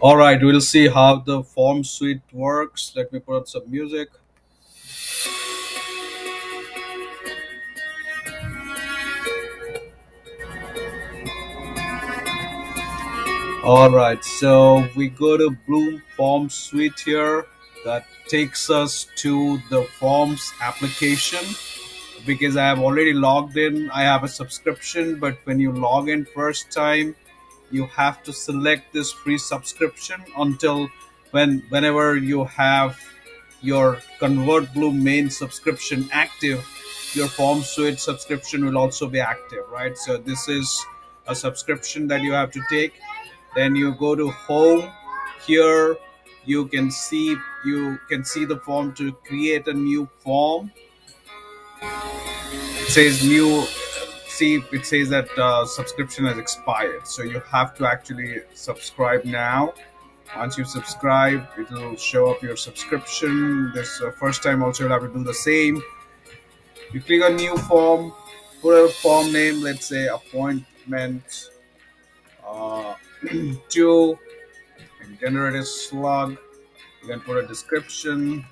All right, we'll see how the form suite works. Let me put on some music. All right, so we go to Bloom Form Suite here. That takes us to the Forms application. Because I have already logged in, I have a subscription. But when you log in first time, you have to select this free subscription until whenever you have your Convert Bloom main subscription active, your Form Suite subscription will also be active, right? So this is a subscription that you have to take. Then you go to home. Here you can see the form. To create a new form, it says new. See, it says that subscription has expired, so you have to actually subscribe now. Once you subscribe, it will show up your subscription. This first time also you'll have to do the same. You click on new form, put a form name, let's say appointment uh, 2, and generate a slug. You can put a description.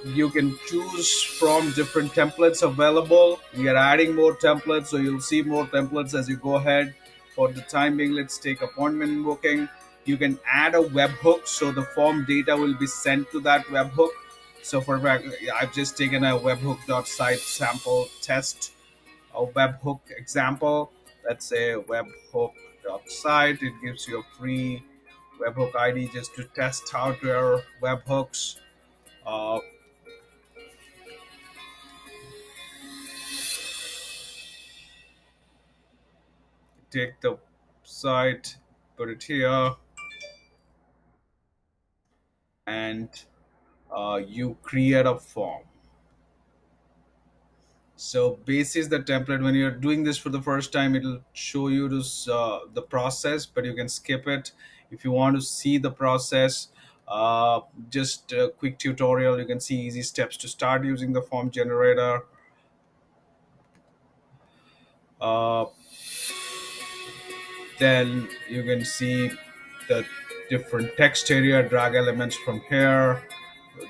You can choose from different templates available. We are adding more templates, so you'll see more templates as you go ahead. For the time being, let's take appointment booking. You can add a webhook, so the form data will be sent to that webhook. So for fact, I've just taken a webhook.site sample test, a webhook example. Let's say webhook.site. It gives you a free webhook ID just to test out your webhooks. Uh, take the site, put it here, and you create a form. So basis the template. When you're doing this for the first time, it'll show you this, the process, but you can skip it if you want to see the process. Just a quick tutorial. You can see easy steps to start using the form generator. Uh, then you can see the different text area, drag elements from here.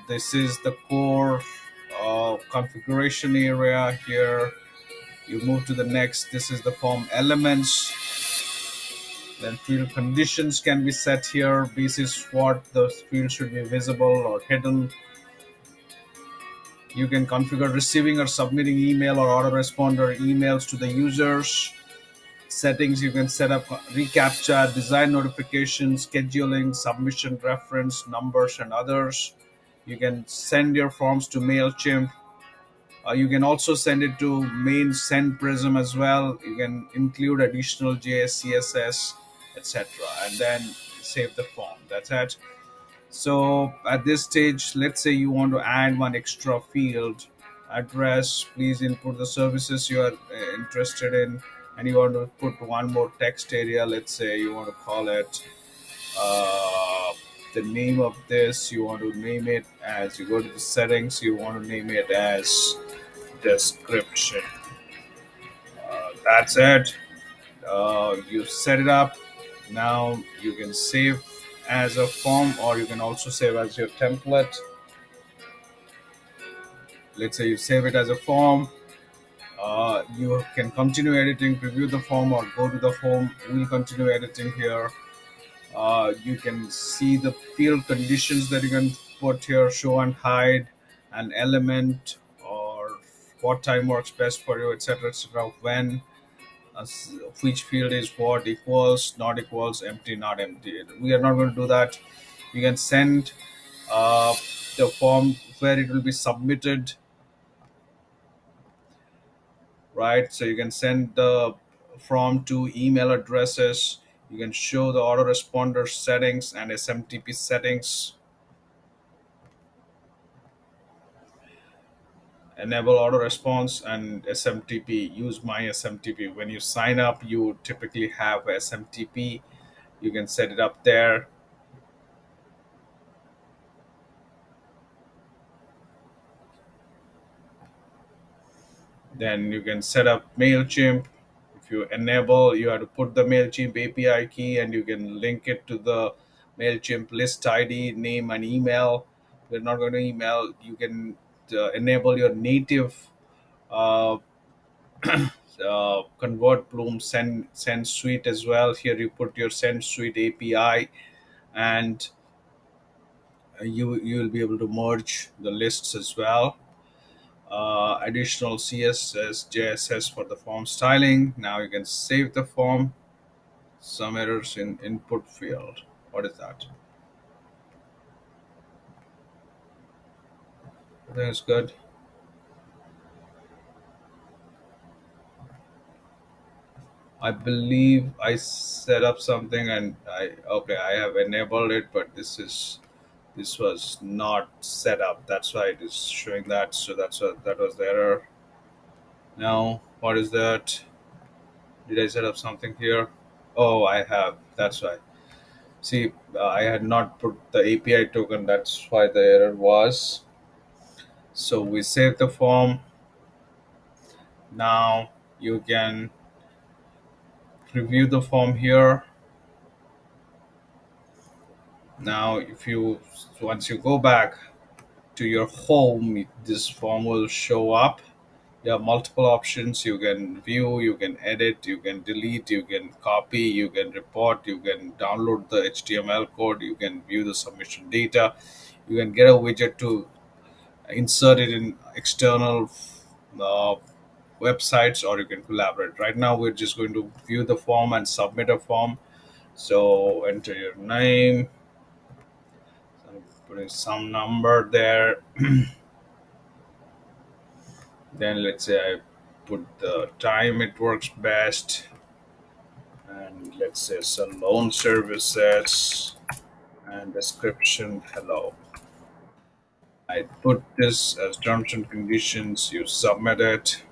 This is the core configuration area here. You move to the next. This is the form elements. Then field conditions can be set here. Basis what the field should be visible or hidden. You can configure receiving or submitting email or autoresponder emails to the users. Settings, you can set up reCAPTCHA, design notification, scheduling, submission reference, numbers, and others. You can send your forms to MailChimp. You can also send it to main send prism as well. You can include additional JS, CSS, etc. and then save the form. That's it. So at this stage, let's say you want to add one extra field, address. Please input the services you are interested in, and you want to put one more text area. Let's say you want to call it the name of this. You want to name it as, you go to the settings. You want to name it as description. That's it. You set it up. Now you can save as a form, or you can also save as your template. Let's say you save it as a form. You can continue editing, preview the form, or go to the home. We'll continue editing here. You can see the field conditions that you can put here, show and hide an element, or what time works best for you, etc., etc. When which field is what, equals, not equals, empty, not empty. We are not going to do that. You can send uh, the form where it will be submitted, right? So you can send the form to email addresses. You can show the autoresponder settings and SMTP settings. Enable auto response and SMTP. Use my SMTP. When you sign up, you typically have SMTP. You can set it up there. Then you can set up MailChimp. if you enable, you have to put the MailChimp API key and you can link it to the MailChimp list ID, name, and email. We're not going to email. You can enable your native uh, convert Bloom send suite as well. Here you put your Sendsuite API, and you will be able to merge the lists as well. Additional CSS, JSS for the form styling. Now you can save the form. Some errors in input field. What is that? I think it's good. I believe I set up something and I have enabled it, but this was not set up. That's why it is showing that. So that was the error. Now what is that? Did I set up something here? Oh, I have. That's why. See, I had not put the API token. That's why the error was. So we save the form. Now you can review the form here. Now, if you once you go back to your home, this form will show up. You have multiple options. You can view, you can edit, you can delete, you can copy, you can report, you can download the HTML code, you can view the submission data, you can get a widget to insert it in external uh, websites, or you can collaborate. Right now, we're just going to view the form and submit a form. So enter your name, putting some number there. Then let's say I put the time it works best, and let's say some loan services and description hello. I put this as terms and conditions. You submit it.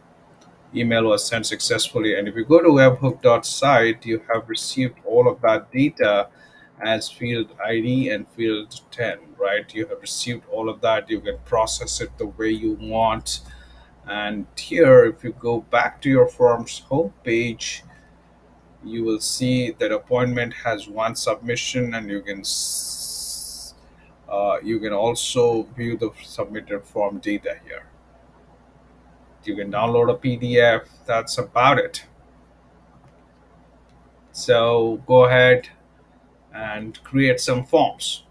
Email was sent successfully. And if you go to webhook.site, you have received all of that data as field ID and field 10, right? You have received all of that. You can process it the way you want. And here, if you go back to your form's homepage, you will see that appointment has one submission, and you can also view the submitted form data here. You can download a PDF. That's about it. So go ahead and create some forms.